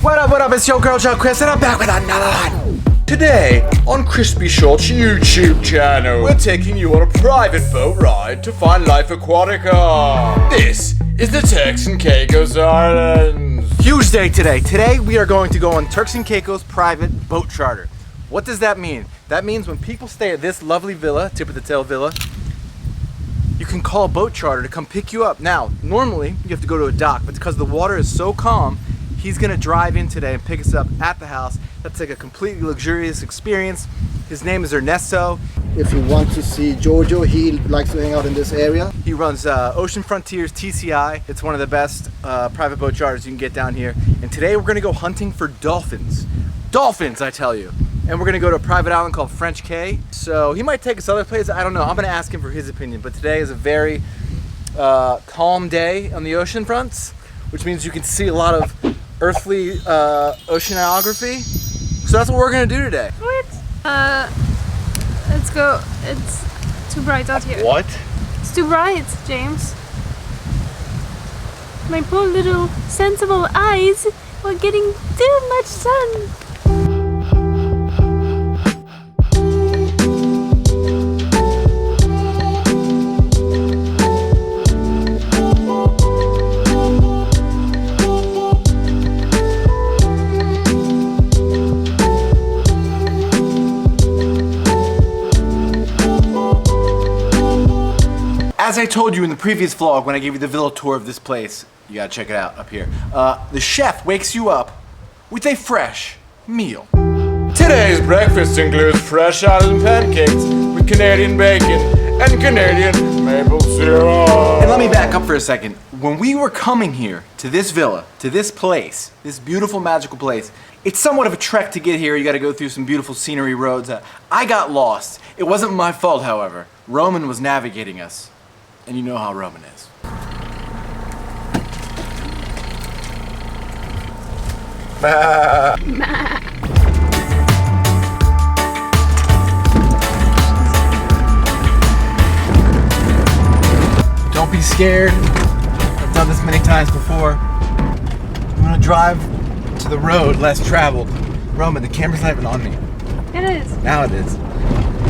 What up, it's your girl Joe Chris, and I'm back with another one. Today, on Krispyshorts YouTube channel, we're taking you on a private boat ride to find life aquatica. This is the Turks and Caicos Islands. Huge day today. Today, we are going to go on Turks and Caicos private boat charter. What does that mean? That means when people stay at this lovely villa, tip of the tail villa, you can call a boat charter to come pick you up. Now, normally, you have to go to a dock, but because the water is so calm, he's gonna drive in today and pick us up at the house. That's like a completely luxurious experience. His name is Ernesto. If you want to see Jojo, he likes to hang out in this area. He runs Ocean Frontiers TCI. It's one of the best private boat charters you can get down here. And today we're gonna go hunting for dolphins. Dolphins, I tell you. And we're gonna go to a private island called French Cay. So he might take us other places, I don't know. I'm gonna ask him for his opinion. But today is a very calm day on the ocean fronts, which means you can see a lot of earthly oceanography. So that's what we're gonna do today. What? Let's go. It's too bright out here. What? It's too bright, James. My poor little sensible eyes are getting too much sun. As I told you in the previous vlog when I gave you the villa tour of this place, you gotta check it out up here. The chef wakes you up with a fresh meal. Today's breakfast includes fresh island pancakes with Canadian bacon and Canadian maple syrup. And let me back up for a second. When we were coming here to this villa, to this place, this beautiful magical place, it's somewhat of a trek to get here. You gotta go through some beautiful scenery roads. I got lost. It wasn't my fault, however. Roman was navigating us. And you know how Roman is. Don't be scared. I've done this many times before. I'm gonna drive to the road less traveled. Roman, the camera's not even on me. It is. Now it is.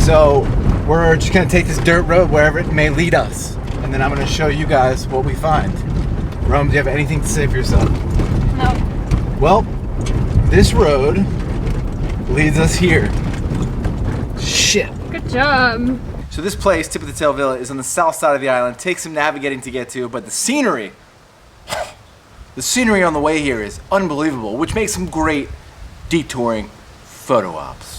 So we're just gonna take this dirt road wherever it may lead us. And then I'm gonna show you guys what we find. Rome, do you have anything to say for yourself? No. Well, this road leads us here. Shit. Good job. So this place, Tip of the Tail Villa, is on the south side of the island. Takes some navigating to get to, but the scenery on the way here is unbelievable, which makes some great detouring photo ops.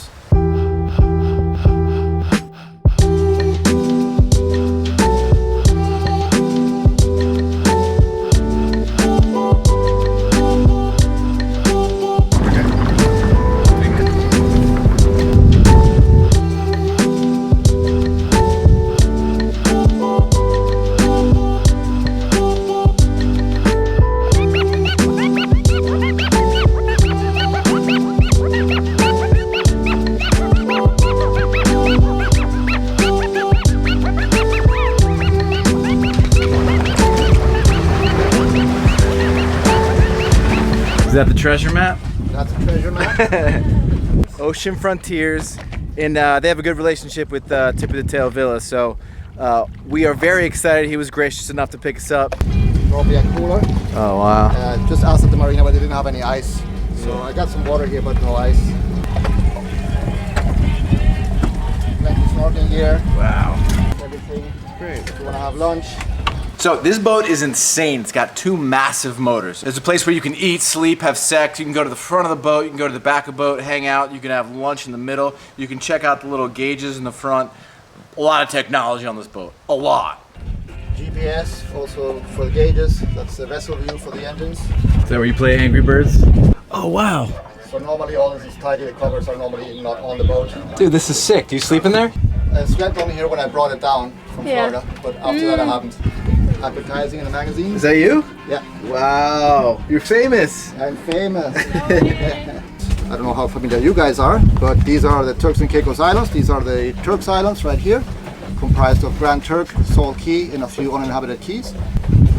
Is that the treasure map? That's a treasure map. Ocean Frontiers, and they have a good relationship with Tip of the Tail Villa, so we are very excited. He was gracious enough to pick us up. Probably a cooler. Oh wow. Just asked at the marina, but they didn't have any ice. So I got some water here, but no ice. Plenty of snorkeling gear. Wow. Everything. Great. If you want to have lunch. So this boat is insane. It's got two massive motors. There's a place where you can eat, sleep, have sex. You can go to the front of the boat. You can go to the back of the boat, hang out. You can have lunch in the middle. You can check out the little gauges in the front. A lot of technology on this boat. A lot. GPS also for the gauges. That's the vessel view for the engines. Is that where you play Angry Birds? Oh wow. So normally all this is tidy. The covers are normally not on the boat. Dude, this is sick. Do you sleep in there? I slept only here when I brought it down from Yeah. Florida, but after that I haven't. Advertising in the magazines. Is that you? Yeah. Wow. You're famous. I'm famous. I don't know how familiar you guys are, but these are the Turks and Caicos Islands. These are the Turks Islands right here, comprised of Grand Turk, Salt Key, and a few uninhabited keys.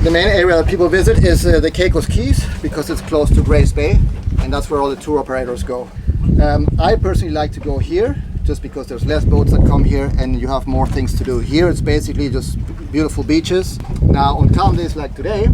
The main area that people visit is the Caicos Keys because it's close to Grace Bay. and that's where all the tour operators go. I personally like to go here just because there's less boats that come here and you have more things to do. Here it's basically just beautiful beaches. Now on calm days like today,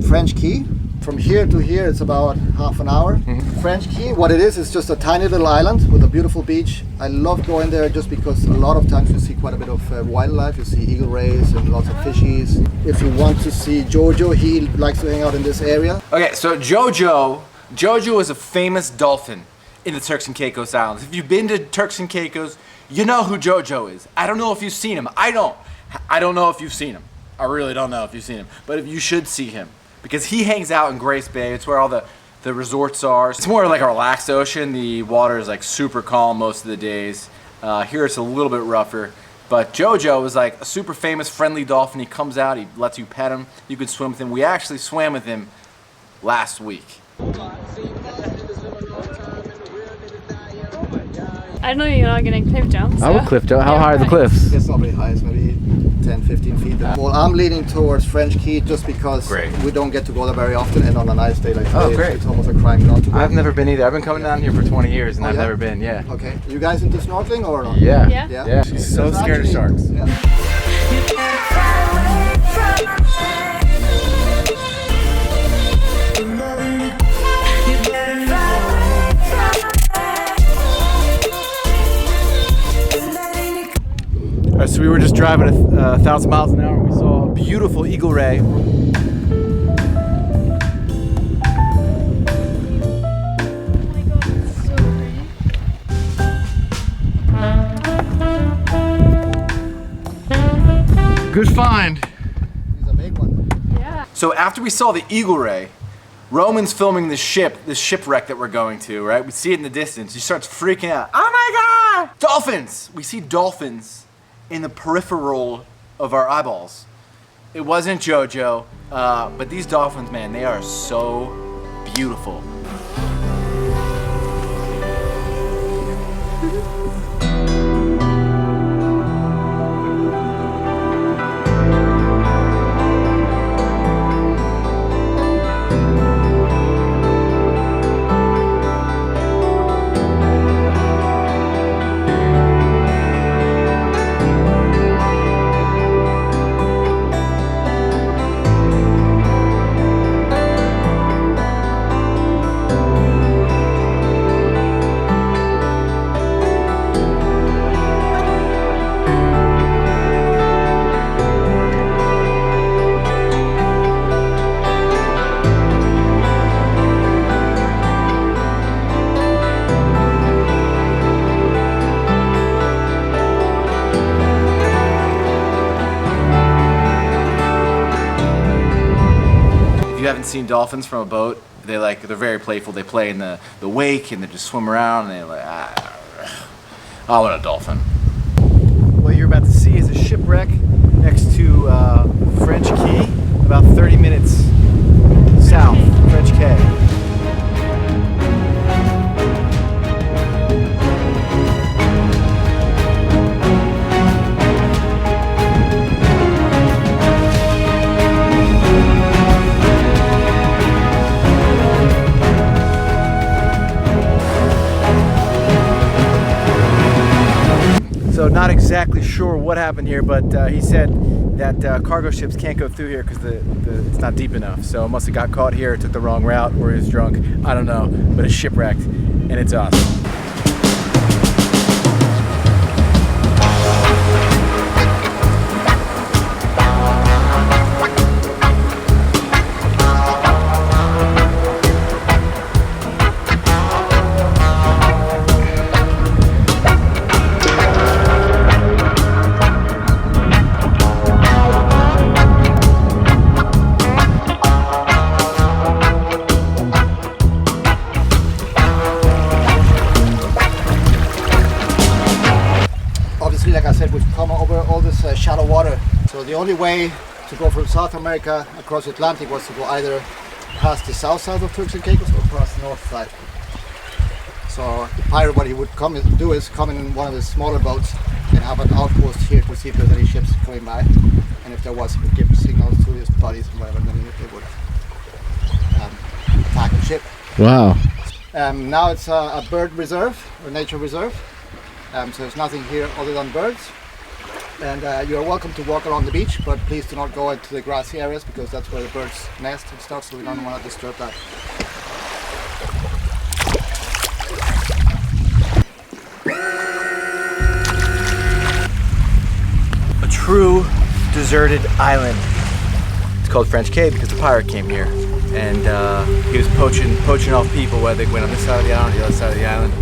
French Cay, from here to here it's about half an hour. French Cay, what it is just a tiny little island with a beautiful beach. I love going there just because a lot of times you see quite a bit of wildlife. You see eagle rays and lots of fishies. If you want to see Jojo, he likes to hang out in this area. Okay, so Jojo is a famous dolphin in the Turks and Caicos Islands. If you've been to Turks and Caicos, you know who Jojo is. I don't know if you've seen him. I don't know if you've seen him. I really don't know if you've seen him. But you should see him because he hangs out in Grace Bay. It's where all the resorts are. It's more like a relaxed ocean. The water is like super calm most of the days. Here it's a little bit rougher. But Jojo is like a super famous friendly dolphin. He comes out, he lets you pet him. You can swim with him. We actually swam with him last week. I know you're not getting cliff jumps. I would cliff jump. How high are the cliffs? It's not very high, it's maybe 10-15 feet. Well, I'm leaning towards French Cay just because we don't get to go there very often, and on a nice day like today, it's almost a crime not to go. I've never been either. I've been coming down here for 20 years and I've never been, Okay, you guys into snorkeling or not? Yeah. She's so scared of sharks. So we were just driving at 1,000 miles an hour and we saw a beautiful eagle ray. Oh my god, it's so pretty. Good find. He's a big one. Yeah. So after we saw the eagle ray, Roman's filming this shipwreck that we're going to, right? We see it in the distance. He starts freaking out. Oh my god! Dolphins! We see dolphins in the peripheral of our eyeballs. It wasn't Jojo, but these dolphins, man, they are so beautiful. If you haven't seen dolphins from a boat, they're very playful. They play in the wake and they just swim around and they're like, I want a dolphin. What you're about to see is a shipwreck next to French Cay, about 30 minutes south, French Cay. So not exactly sure what happened here, but he said that cargo ships can't go through here because it's not deep enough. So it must have got caught here, took the wrong route, or he was drunk. I don't know, but it's shipwrecked, and it's us. Like I said, we've come over all this shallow water. So the only way to go from South America across the Atlantic was to go either past the south side of Turks and Caicos or past the north side. So the pirate, what he would do is come in one of the smaller boats and have an outpost here to see if there's any ships coming by. And if there was, he would give signals to his buddies and whatever, then they would attack the ship. Wow. Now it's a bird reserve or nature reserve. So there's nothing here other than birds. And you're welcome to walk around the beach, but please do not go into the grassy areas because that's where the birds nest and stuff, so we don't want to disturb that. A true deserted island. It's called French Cay because the pirate came here, and he was poaching off people, whether they went on this side of the island or the other side of the island.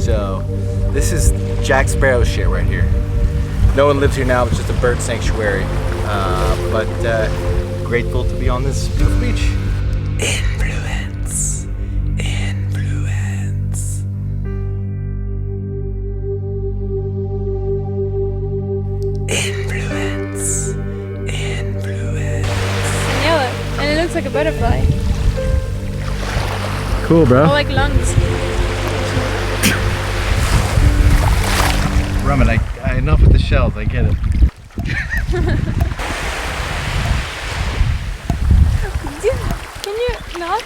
So this is Jack Sparrow shit right here. No one lives here now, it's just a bird sanctuary. But grateful to be on this beautiful beach. Influence. Influence. Influence. Influence. And yellow. And it looks like a butterfly. Cool, bro. Or like lungs. Ramen, enough with the shells, I get it. Can you not?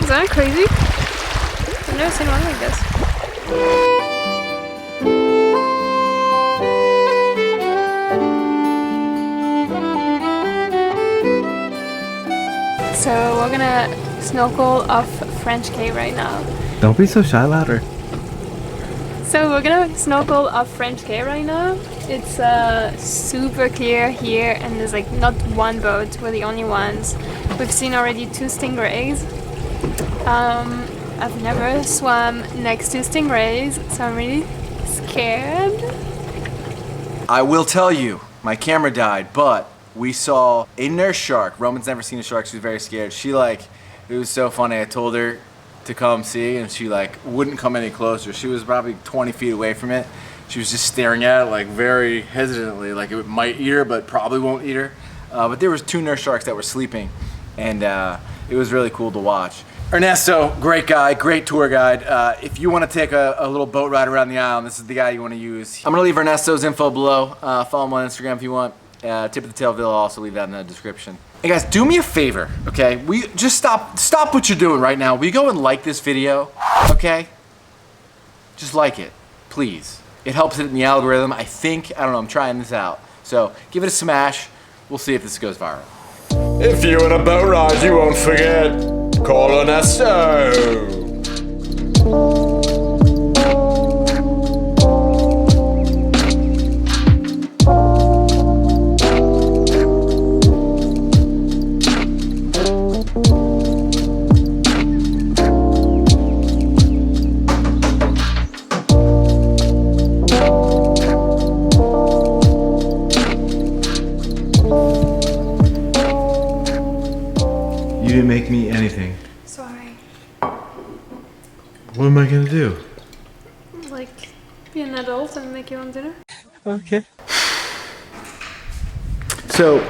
Is that crazy? I've never seen one like this. So we're gonna snorkel off French Cay right now. Don't be so shy, louder. So we're gonna snorkel off French Cay right now. It's super clear here, and there's like not one boat. We're the only ones. We've seen already 2 stingrays. I've never swam next to stingrays, so I'm really scared. I will tell you, my camera died, but we saw a nurse shark. Roman's never seen a shark, she was very scared. It was so funny, I told her to come see, and she wouldn't come any closer. She was probably 20 feet away from it. She was just staring at it very hesitantly, like it might eat her, but probably won't eat her. But there was 2 nurse sharks that were sleeping, and it was really cool to watch. Ernesto, great guy, great tour guide. If you want to take a little boat ride around the island, this is the guy you want to use. I'm gonna leave Ernesto's info below. Follow him on Instagram if you want. Tip of the tail Villa, I'll also leave that in the description. Hey guys, do me a favor, okay? We just stop what you're doing right now. Will you go and like this video, okay? Just like it, please. It helps it in the algorithm. I don't know, I'm trying this out. So give it a smash. We'll see if this goes viral. If you want a boat ride, you won't forget. Call Ernesto. You didn't make me anything. Sorry. What am I gonna do? Like, be an adult and make your own dinner? Okay. So,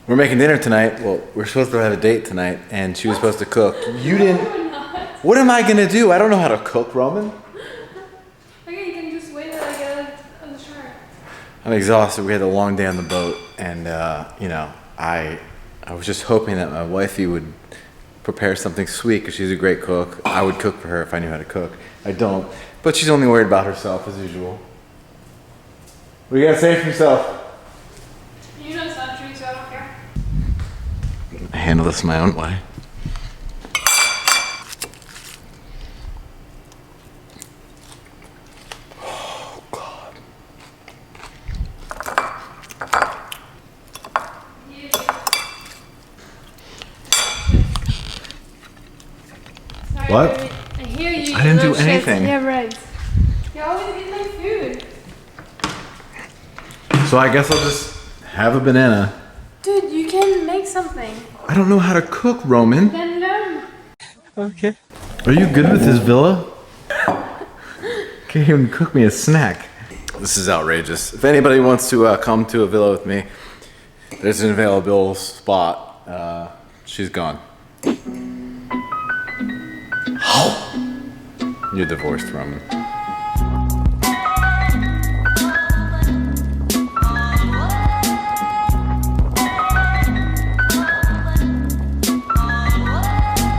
we're making dinner tonight. Well, we're supposed to have a date tonight, and she was supposed to cook. You didn't. What am I gonna do? I don't know how to cook, Roman. Okay, you can just wait till I get it on the shore. I'm exhausted. We had a long day on the boat, and I was just hoping that my wifey would prepare something sweet because she's a great cook. I would cook for her if I knew how to cook. I don't, but she's only worried about herself as usual. What do you gotta say for yourself? You know it's not true, so I don't care. I handle this my own way. Oh God. What? I hear you. I didn't do little shit. anything. Yeah, right. You always eat my food. So I guess I'll just have a banana. Dude, you can make something. I don't know how to cook, Roman. Then learn. Okay. Are you good with this villa? Can't even cook me a snack. This is outrageous. If anybody wants to come to a villa with me, there's an available spot. She's gone. You're divorced, Roman.